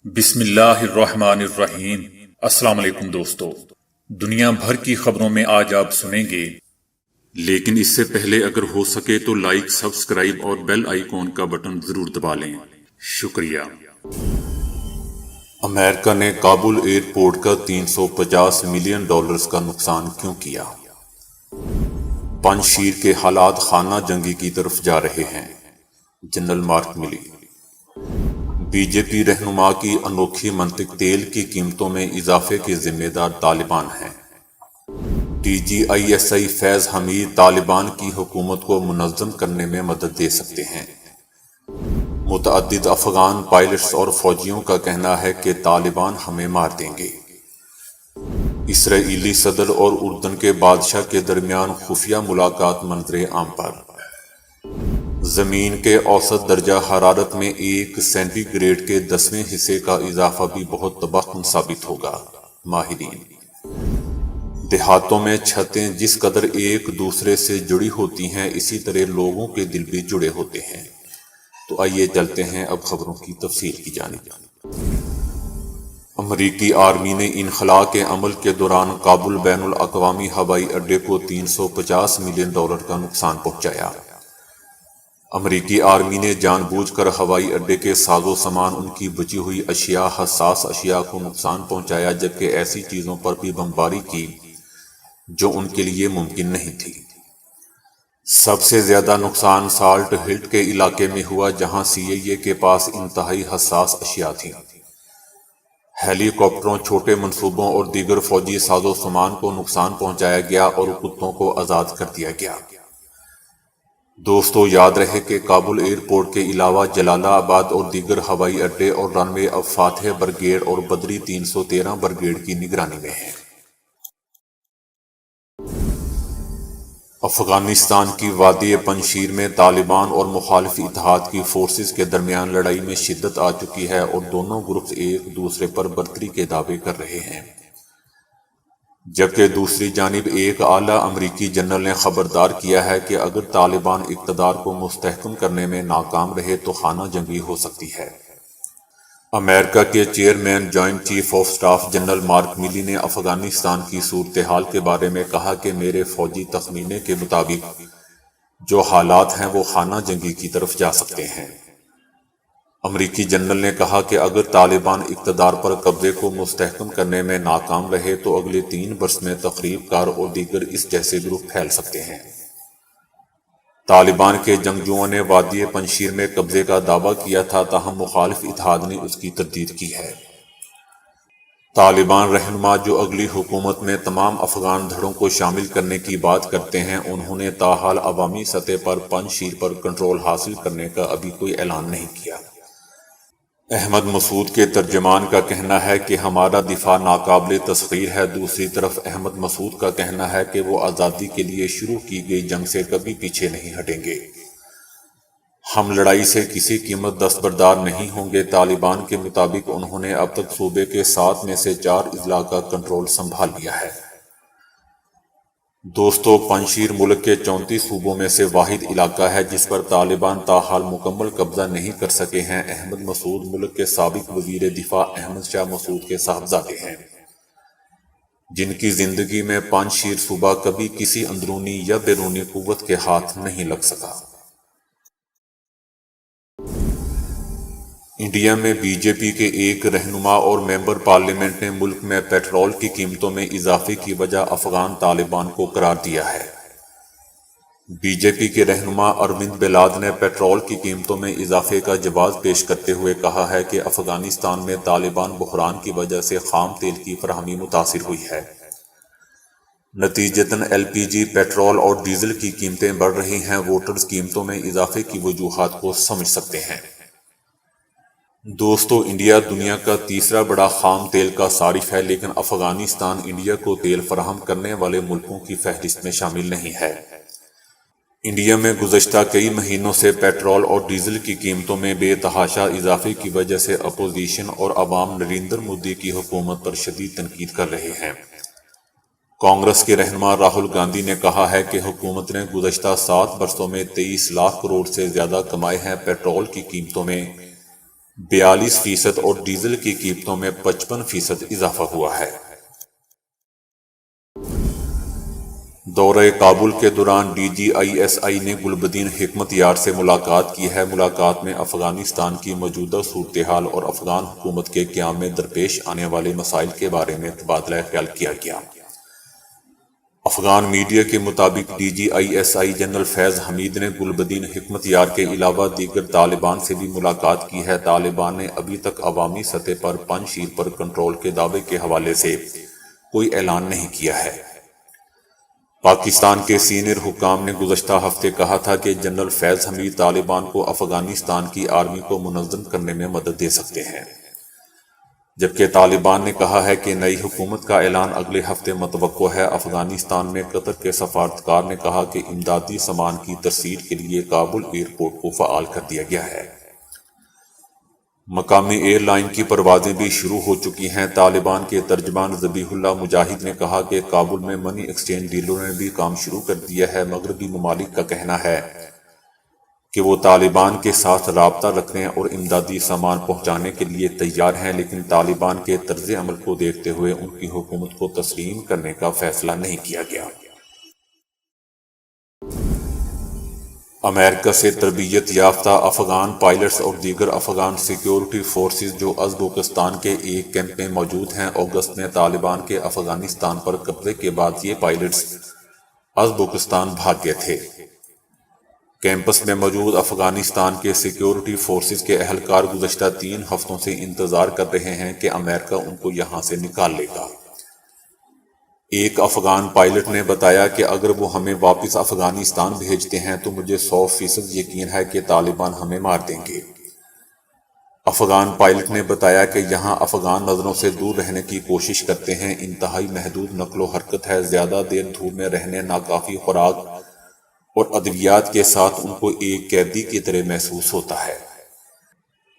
بسم اللہ الرحمن الرحیم۔ السلام علیکم دوستو، دنیا بھر کی خبروں میں آج آپ سنیں گے، لیکن اس سے پہلے اگر ہو سکے تو لائک، سبسکرائب اور بیل آئیکن کا بٹن ضرور دبا لیں۔ شکریہ۔ امریکہ نے کابل ایئرپورٹ کا $350 ملین کا نقصان کیوں کیا؟ پنجشیر کے حالات خانہ جنگی کی طرف جا رہے ہیں، جنرل مارک ملی۔ بی جے پی رہنما کی انوکھی منطق، تیل کی قیمتوں میں اضافے کے ذمہ دار طالبان ہیں۔ D G I S I Faiz Hameed Taliban کی حکومت کو منظم کرنے میں مدد دے سکتے ہیں۔ متعدد افغان پائلٹس اور فوجیوں کا کہنا ہے کہ طالبان ہمیں مار دیں گے۔ اسرائیلی صدر اور اردن کے بادشاہ کے درمیان خفیہ ملاقات منظر عام پر۔ زمین کے اوسط درجہ حرارت میں 1 سینٹی گریڈ کے 10ویں حصے کا اضافہ بھی بہت تباہ کن ثابت ہوگا، ماہرین۔ دیہاتوں میں چھتیں جس قدر ایک دوسرے سے جڑی ہوتی ہیں، اسی طرح لوگوں کے دل بھی جڑے ہوتے ہیں۔ تو آئیے چلتے ہیں اب خبروں کی تفصیل کی جانب۔ امریکی آرمی نے انخلاء کے عمل کے دوران کابل بین الاقوامی ہوائی اڈے کو $350 ملین کا نقصان پہنچایا۔ امریکی آرمی نے جان بوجھ کر ہوائی اڈے کے ساز و سامان، ان کی بچی ہوئی اشیاء، حساس اشیاء کو نقصان پہنچایا، جبکہ ایسی چیزوں پر بھی بمباری کی جو ان کے لیے ممکن نہیں تھی۔ سب سے زیادہ نقصان سالٹ ہلٹ کے علاقے میں ہوا، جہاں سی آئی اے کے پاس انتہائی حساس اشیاء تھیں۔ ہیلی کاپٹروں، چھوٹے منصوبوں اور دیگر فوجی ساز و سامان کو نقصان پہنچایا گیا اور کتوں کو آزاد کر دیا گیا۔ دوستو، یاد رہے کہ کابل ایئرپورٹ کے علاوہ جلال آباد اور دیگر ہوائی اڈے اور رن وے اب فاتح برگیڈ اور بدری 313 برگیڈ کی نگرانی میں ہیں۔ افغانستان کی وادی پنجشیر میں طالبان اور مخالف اتحاد کی فورسز کے درمیان لڑائی میں شدت آ چکی ہے اور دونوں گروپس ایک دوسرے پر برتری کے دعوے کر رہے ہیں، جبکہ دوسری جانب ایک اعلیٰ امریکی جنرل نے خبردار کیا ہے کہ اگر طالبان اقتدار کو مستحکم کرنے میں ناکام رہے تو خانہ جنگی ہو سکتی ہے۔ امریکہ کے chairman joint chief of staff general mark ملی نے افغانستان کی صورتحال کے بارے میں کہا کہ میرے فوجی تخمینے کے مطابق جو حالات ہیں وہ خانہ جنگی کی طرف جا سکتے ہیں۔ امریکی جنرل نے کہا کہ اگر طالبان اقتدار پر قبضے کو مستحکم کرنے میں ناکام رہے تو اگلے 3 برس میں تخریب کار اور دیگر اس جیسے گروپ پھیل سکتے ہیں۔ طالبان کے جنگجوؤں نے وادی پنجشیر میں قبضے کا دعویٰ کیا تھا، تاہم مخالف اتحاد نے اس کی تردید کی ہے۔ طالبان رہنما جو اگلی حکومت میں تمام افغان دھڑوں کو شامل کرنے کی بات کرتے ہیں، انہوں نے تاحال عوامی سطح پر پنجشیر پر کنٹرول حاصل کرنے کا ابھی کوئی اعلان نہیں کیا۔ احمد مسعود کے ترجمان کا کہنا ہے کہ ہمارا دفاع ناقابل تسخیر ہے۔ دوسری طرف احمد مسعود کا کہنا ہے کہ وہ آزادی کے لیے شروع کی گئی جنگ سے کبھی پیچھے نہیں ہٹیں گے۔ ہم لڑائی سے کسی قیمت دستبردار نہیں ہوں گے۔ طالبان کے مطابق انہوں نے اب تک صوبے کے 7 میں سے 4 اضلاع کا کنٹرول سنبھال لیا ہے۔ دوستو، پنجشیر ملک کے 34 صوبوں میں سے واحد علاقہ ہے جس پر طالبان تاحال مکمل قبضہ نہیں کر سکے ہیں۔ احمد مسعود ملک کے سابق وزیر دفاع احمد شاہ مسعود کے صاحبزادے ہیں، جن کی زندگی میں پنجشیر صوبہ کبھی کسی اندرونی یا بیرونی قوت کے ہاتھ نہیں لگ سکا۔ انڈیا میں بی جے پی کے ایک رہنما اور ممبر پارلیمنٹ نے ملک میں پیٹرول کی قیمتوں میں اضافے کی وجہ افغان طالبان کو قرار دیا ہے۔ بی جے پی کے رہنما اروند بلاد نے پیٹرول کی قیمتوں میں اضافے کا جواز پیش کرتے ہوئے کہا ہے کہ افغانستان میں طالبان بحران کی وجہ سے خام تیل کی فراہمی متاثر ہوئی ہے۔ نتیجتاً ایل پی جی، پیٹرول اور ڈیزل کی قیمتیں بڑھ رہی ہیں۔ ووٹرز قیمتوں میں اضافے کی وجوہات کو سمجھ سکتے ہیں۔ دوستو، انڈیا دنیا کا تیسرا بڑا خام تیل کا صارف ہے، لیکن افغانستان انڈیا کو تیل فراہم کرنے والے ملکوں کی فہرست میں شامل نہیں ہے۔ انڈیا میں گزشتہ کئی مہینوں سے پیٹرول اور ڈیزل کی قیمتوں میں بے تحاشا اضافے کی وجہ سے اپوزیشن اور عوام نریندر مودی کی حکومت پر شدید تنقید کر رہے ہیں۔ کانگریس کے رہنما راہل گاندھی نے کہا ہے کہ حکومت نے گزشتہ 7 برسوں میں 23 لاکھ کروڑ سے زیادہ کمائے ہیں۔ پیٹرول کی قیمتوں میں 42% اور ڈیزل کی قیمتوں میں 55% اضافہ ہوا ہے۔ دورہ کابل کے دوران DGISI نے گلبدین حکمت یار سے ملاقات کی ہے۔ ملاقات میں افغانستان کی موجودہ صورتحال اور افغان حکومت کے قیام میں درپیش آنے والے مسائل کے بارے میں تبادلہ خیال کیا گیا۔ افغان میڈیا کے مطابق DGISI جنرل فیض حمید نے گلبدین حکمت یار کے علاوہ دیگر طالبان سے بھی ملاقات کی ہے۔ طالبان نے ابھی تک عوامی سطح پر پنجشیر پر کنٹرول کے دعوے کے حوالے سے کوئی اعلان نہیں کیا ہے۔ پاکستان کے سینئر حکام نے گزشتہ ہفتے کہا تھا کہ جنرل فیض حمید طالبان کو افغانستان کی آرمی کو منظم کرنے میں مدد دے سکتے ہیں، جبکہ طالبان نے کہا ہے کہ نئی حکومت کا اعلان اگلے ہفتے متوقع ہے۔ افغانستان میں قطر کے سفارتکار نے کہا کہ امدادی سامان کی ترسیل کے لیے کابل ایئرپورٹ کو فعال کر دیا گیا ہے۔ مقامی ایئر لائن کی پروازیں بھی شروع ہو چکی ہیں۔ طالبان کے ترجمان ذبیح اللہ مجاہد نے کہا کہ کابل میں منی ایکسچینج ڈیلروں نے بھی کام شروع کر دیا ہے۔ مغربی ممالک کا کہنا ہے کہ وہ طالبان کے ساتھ رابطہ رکھنے اور امدادی سامان پہنچانے کے لیے تیار ہیں، لیکن طالبان کے طرز عمل کو دیکھتے ہوئے ان کی حکومت کو تسلیم کرنے کا فیصلہ نہیں کیا گیا۔ امریکہ سے تربیت یافتہ افغان پائلٹس اور دیگر افغان سیکیورٹی فورسز جو ازبکستان کے ایک کیمپ میں موجود ہیں۔ اگست میں طالبان کے افغانستان پر قبضے کے بعد یہ پائلٹس ازبکستان بھاگ گئے تھے۔ کیمپس میں موجود افغانستان کے سیکیورٹی فورسز کے اہلکار گزشتہ 3 ہفتوں سے انتظار کر رہے ہیں کہ امریکہ ان کو یہاں سے نکال لے گا۔ ایک افغان پائلٹ نے بتایا کہ اگر وہ ہمیں واپس افغانستان بھیجتے ہیں تو مجھے 100% یقین ہے کہ طالبان ہمیں مار دیں گے۔ افغان پائلٹ نے بتایا کہ یہاں افغان نظروں سے دور رہنے کی کوشش کرتے ہیں، انتہائی محدود نقل و حرکت ہے، زیادہ دیر دھوپ میں رہنے، ناکافی خوراک اور ادویات کے ساتھ ان کو ایک قیدی کی طرح محسوس ہوتا ہے۔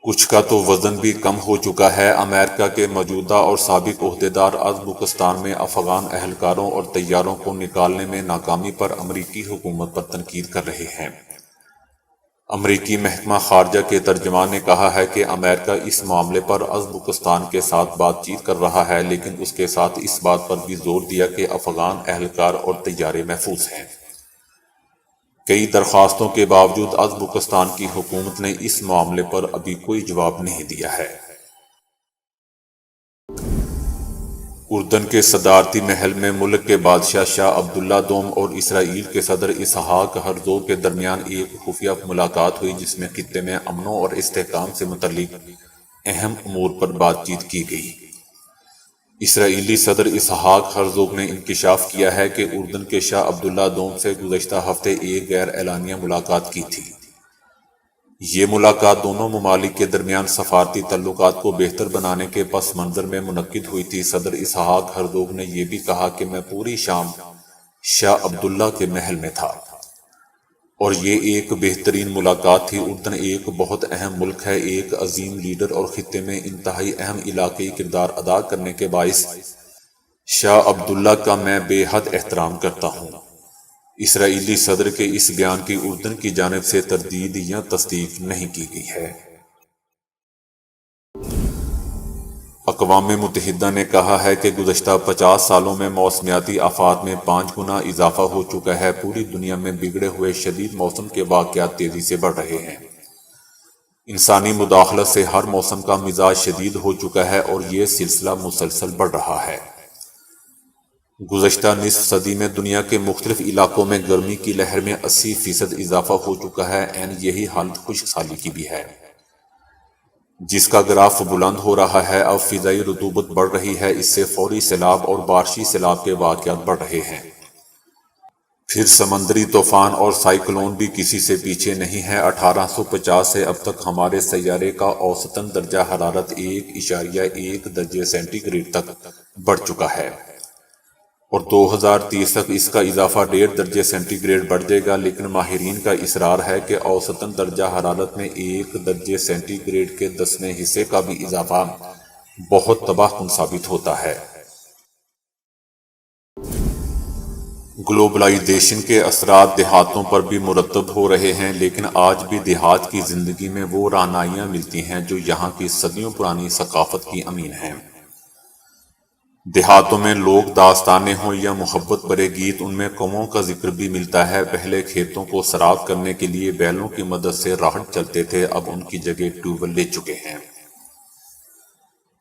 کچھ کا تو وزن بھی کم ہو چکا ہے۔ امریکہ کے موجودہ اور سابق عہدیدار ازبکستان میں افغان اہلکاروں اور طیاروں کو نکالنے میں ناکامی پر امریکی حکومت پر تنقید کر رہے ہیں۔ امریکی محکمہ خارجہ کے ترجمان نے کہا ہے کہ امریکہ اس معاملے پر ازبکستان کے ساتھ بات چیت کر رہا ہے، لیکن اس کے ساتھ اس بات پر بھی زور دیا کہ افغان اہلکار اور طیارے محفوظ ہیں۔ کئی درخواستوں کے باوجود ازبکستان کی حکومت نے اس معاملے پر ابھی کوئی جواب نہیں دیا ہے۔ اردن کے صدارتی محل میں ملک کے بادشاہ شاہ عبداللہ دوم اور اسرائیل کے صدر اسحاق ہرزوگ کے درمیان ایک خفیہ ملاقات ہوئی، جس میں خطے میں امن اور استحکام سے متعلق اہم امور پر بات چیت کی گئی۔ اسرائیلی صدر اسحاق ہرزوگ نے انکشاف کیا ہے کہ اردن کے شاہ عبداللہ دوم سے گزشتہ ہفتے ایک غیر اعلانیہ ملاقات کی تھی۔ یہ ملاقات دونوں ممالک کے درمیان سفارتی تعلقات کو بہتر بنانے کے پس منظر میں منعقد ہوئی تھی۔ صدر اسحاق ہرزوگ نے یہ بھی کہا کہ میں پوری شام شاہ عبداللہ کے محل میں تھا اور یہ ایک بہترین ملاقات تھی۔ اردن ایک بہت اہم ملک ہے، ایک عظیم لیڈر اور خطے میں انتہائی اہم علاقائی کردار ادا کرنے کے باعث شاہ عبداللہ کا میں بے حد احترام کرتا ہوں۔ اسرائیلی صدر کے اس بیان کی اردن کی جانب سے تردید یا تصدیق نہیں کی گئی ہے۔ اقوام متحدہ نے کہا ہے کہ گزشتہ 50 سالوں میں موسمیاتی آفات میں 5 گنا اضافہ ہو چکا ہے۔ پوری دنیا میں بگڑے ہوئے شدید موسم کے واقعات تیزی سے بڑھ رہے ہیں۔ انسانی مداخلت سے ہر موسم کا مزاج شدید ہو چکا ہے اور یہ سلسلہ مسلسل بڑھ رہا ہے۔ گزشتہ نصف صدی میں دنیا کے مختلف علاقوں میں گرمی کی لہر میں 80% اضافہ ہو چکا ہے۔ یہی حالت خشک سالی کی بھی ہے، جس کا گراف بلند ہو رہا ہے۔ اب فضائی رطوبت بڑھ رہی ہے، اس سے فوری سیلاب اور بارشی سیلاب کے واقعات بڑھ رہے ہیں۔ پھر سمندری طوفان اور سائیکلون بھی کسی سے پیچھے نہیں ہیں۔ 1850 سے اب تک ہمارے سیارے کا اوسطاً درجہ حرارت 1.1 درجہ سینٹی گریڈ تک بڑھ چکا ہے اور 2030 تک اس کا اضافہ 1.5 درجہ سینٹی گریڈ بڑھ جائے گا، لیکن ماہرین کا اصرار ہے کہ اوسطاً درجہ حرارت میں 1 درجہ سینٹی گریڈ کے 10ویں حصے کا بھی اضافہ بہت تباہ کن ثابت ہوتا ہے۔ گلوبلائزیشن کے اثرات دیہاتوں پر بھی مرتب ہو رہے ہیں، لیکن آج بھی دیہات کی زندگی میں وہ رعنائیاں ملتی ہیں جو یہاں کی صدیوں پرانی ثقافت کی امین ہیں۔ دیہاتوں میں لوک داستانیں ہوں یا محبت بھرے گیت، ان میں کنووں کا ذکر بھی ملتا ہے۔ پہلے کھیتوں کو سیراب کرنے کے لیے بیلوں کی مدد سے راہٹ چلتے تھے، اب ان کی جگہ ٹیوب ویل لے چکے ہیں۔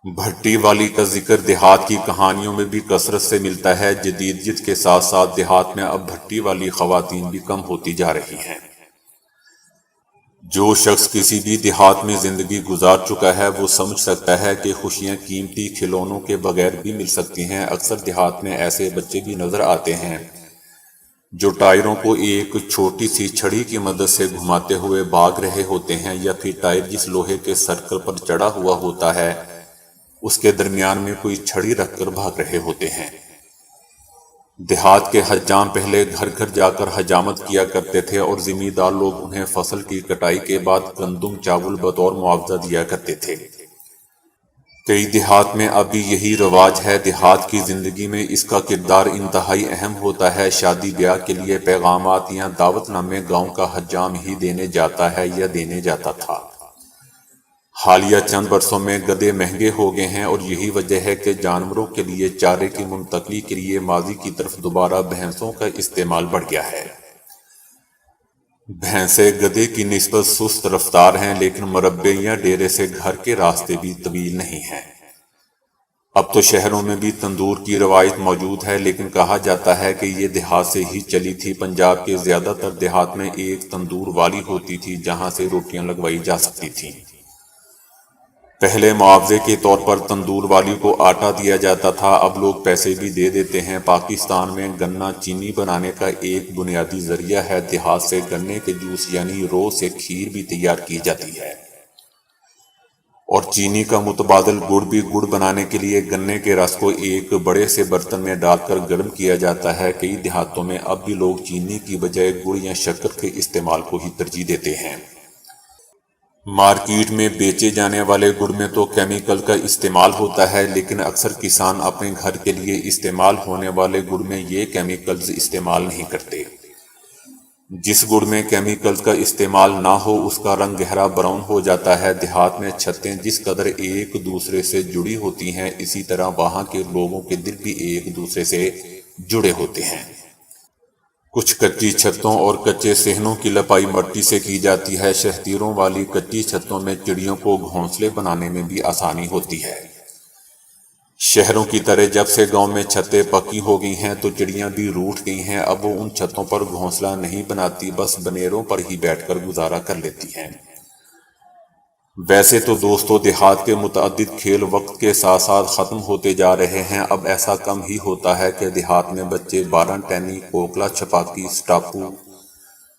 بھٹی والی کا ذکر دیہات کی کہانیوں میں بھی کثرت سے ملتا ہے۔ جدیدیت کے ساتھ ساتھ دیہات میں اب بھٹی والی خواتین بھی کم ہوتی جا رہی ہیں۔ جو شخص کسی بھی دیہات میں زندگی گزار چکا ہے وہ سمجھ سکتا ہے کہ خوشیاں قیمتی کھلونوں کے بغیر بھی مل سکتی ہیں۔ اکثر دیہات میں ایسے بچے بھی نظر آتے ہیں جو ٹائروں کو ایک چھوٹی سی چھڑی کی مدد سے گھماتے ہوئے بھاگ رہے ہوتے ہیں، یا پھر ٹائر جس لوہے کے سرکل پر چڑھا ہوا ہوتا ہے اس کے درمیان میں کوئی چھڑی رکھ کر بھاگ رہے ہوتے ہیں۔ دیہات کے حجام پہلے گھر گھر جا کر حجامت کیا کرتے تھے اور زمیندار لوگ انہیں فصل کی کٹائی کے بعد گندم چاول بطور معاوضہ دیا کرتے تھے۔ کئی دیہات میں ابھی یہی رواج ہے۔ دیہات کی زندگی میں اس کا کردار انتہائی اہم ہوتا ہے۔ شادی بیاہ کے لیے پیغامات یا دعوت نامے گاؤں کا حجام ہی دینے جاتا ہے یا دینے جاتا تھا۔ حالیہ چند برسوں میں گدھے مہنگے ہو گئے ہیں، اور یہی وجہ ہے کہ جانوروں کے لیے چارے کی منتقلی کے لیے ماضی کی طرف دوبارہ بھینسوں کا استعمال بڑھ گیا ہے۔ بھینسیں گدھے کی نسبت سست رفتار ہیں، لیکن مربے یا ڈیرے سے گھر کے راستے بھی طویل نہیں ہیں۔ اب تو شہروں میں بھی تندور کی روایت موجود ہے، لیکن کہا جاتا ہے کہ یہ دیہات سے ہی چلی تھی۔ پنجاب کے زیادہ تر دیہات میں ایک تندور والی ہوتی تھی جہاں سے روٹیاں لگوائی جا سکتی تھیں۔ پہلے معاوضے کے طور پر تندور والی کو آٹا دیا جاتا تھا، اب لوگ پیسے بھی دے دیتے ہیں۔ پاکستان میں گنا چینی بنانے کا ایک بنیادی ذریعہ ہے۔ دیہات سے گنے کے جوس یعنی رو سے کھیر بھی تیار کی جاتی ہے، اور چینی کا متبادل گڑ بھی۔ گڑ بنانے کے لیے گنے کے رس کو ایک بڑے سے برتن میں ڈال کر گرم کیا جاتا ہے۔ کئی دیہاتوں میں اب بھی لوگ چینی کی بجائے گڑ یا شکر کے استعمال کو ہی ترجیح دیتے ہیں۔ مارکیٹ میں بیچے جانے والے گڑ میں تو کیمیکل کا استعمال ہوتا ہے، لیکن اکثر کسان اپنے گھر کے لیے استعمال ہونے والے گڑ میں یہ کیمیکلز استعمال نہیں کرتے۔ جس گڑ میں کیمیکلز کا استعمال نہ ہو اس کا رنگ گہرا براؤن ہو جاتا ہے۔ دیہات میں چھتیں جس قدر ایک دوسرے سے جڑی ہوتی ہیں، اسی طرح وہاں کے لوگوں کے دل بھی ایک دوسرے سے جڑے ہوتے ہیں۔ کچھ کچی چھتوں اور کچے صحنوں کی لپائی مٹی سے کی جاتی ہے۔ شہتیروں والی کچی چھتوں میں چڑیوں کو گھونسلے بنانے میں بھی آسانی ہوتی ہے۔ شہروں کی طرح جب سے گاؤں میں چھتیں پکی ہو گئی ہیں تو چڑیاں بھی روٹھ گئی ہیں۔ اب وہ ان چھتوں پر گھونسلہ نہیں بناتی، بس بنیروں پر ہی بیٹھ کر گزارا کر لیتی ہیں۔ ویسے تو دوستو، دیہات کے متعدد کھیل وقت کے ساتھ ساتھ ختم ہوتے جا رہے ہیں۔ اب ایسا کم ہی ہوتا ہے کہ دیہات میں بچے بارہ ٹینی، کوکلا چھپاکی، سٹاپو،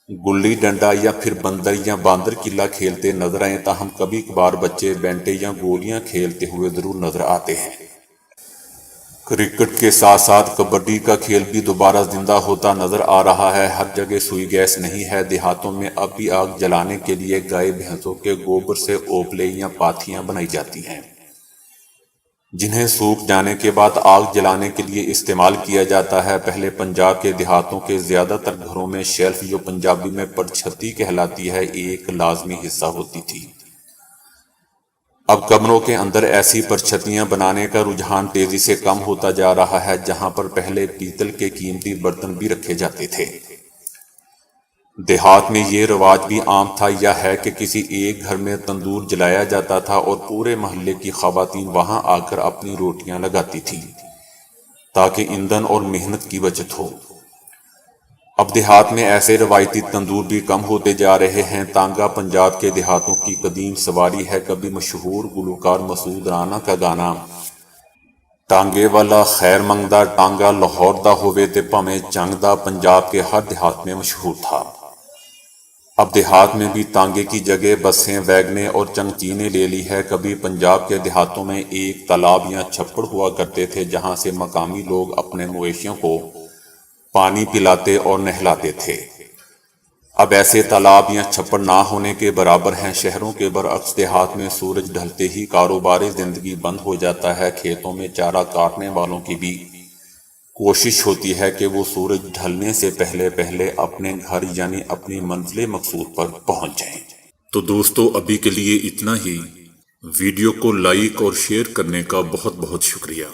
گلی ڈنڈا یا پھر بندر یا باندر قلعہ کھیلتے نظر آئیں۔ تاہم کبھی کبھار بچے بینٹے یا گولیاں کھیلتے ہوئے ضرور نظر آتے ہیں۔ کرکٹ کے ساتھ ساتھ کبڈی کا کھیل بھی دوبارہ زندہ ہوتا نظر آ رہا ہے۔ ہر جگہ سوئی گیس نہیں ہے۔ دیہاتوں میں اب بھی آگ جلانے کے لیے گائے بھینسوں کے گوبر سے اوپلے یا پاتھیاں بنائی جاتی ہیں، جنہیں سوکھ جانے کے بعد آگ جلانے کے لیے استعمال کیا جاتا ہے۔ پہلے پنجاب کے دیہاتوں کے زیادہ تر گھروں میں شیلف، جو پنجابی میں پرچھتی کہلاتی ہے، ایک لازمی حصہ ہوتی تھی۔ اب کمروں کے اندر ایسی پرچھتیاں بنانے کا رجحان تیزی سے کم ہوتا جا رہا ہے۔ جہاں پر پہلے پیتل کے قیمتی برتن بھی رکھے جاتے تھے، دیہات میں یہ رواج بھی عام تھا یا ہے کہ کسی ایک گھر میں تندور جلایا جاتا تھا اور پورے محلے کی خواتین وہاں آ کر اپنی روٹیاں لگاتی تھیں تاکہ ایندھن اور محنت کی بچت ہو۔ اب دیہات میں ایسے روایتی تندور بھی کم ہوتے جا رہے ہیں۔ ٹانگا پنجاب کے دیہاتوں کی قدیم سواری ہے۔ کبھی مشہور گلوکار مسعود رانا کا گانا ٹانگے والا خیر منگدا ٹانگا لاہور دا ہووے تے بھاویں جنگ دا پنجاب کے ہر دیہات میں مشہور تھا۔ اب دیہات میں بھی ٹانگے کی جگہ بسیں، ویگنیں اور چنگچینیں لے لی ہے۔ کبھی پنجاب کے دیہاتوں میں ایک تالاب یا چھپڑ ہوا کرتے تھے جہاں سے مقامی لوگ اپنے مویشیوں کو پانی پلاتے اور نہلاتے تھے۔ اب ایسے تالاب یا چھپڑ نہ ہونے کے برابر ہیں۔ شہروں کے برعکس دیہات میں سورج ڈھلتے ہی کاروباری زندگی بند ہو جاتا ہے۔ کھیتوں میں چارہ کاٹنے والوں کی بھی کوشش ہوتی ہے کہ وہ سورج ڈھلنے سے پہلے پہلے اپنے گھر یعنی اپنی منزل مقصود پر پہنچ جائیں۔ تو دوستو ابھی کے لیے اتنا ہی۔ ویڈیو کو لائک اور شیئر کرنے کا بہت بہت شکریہ۔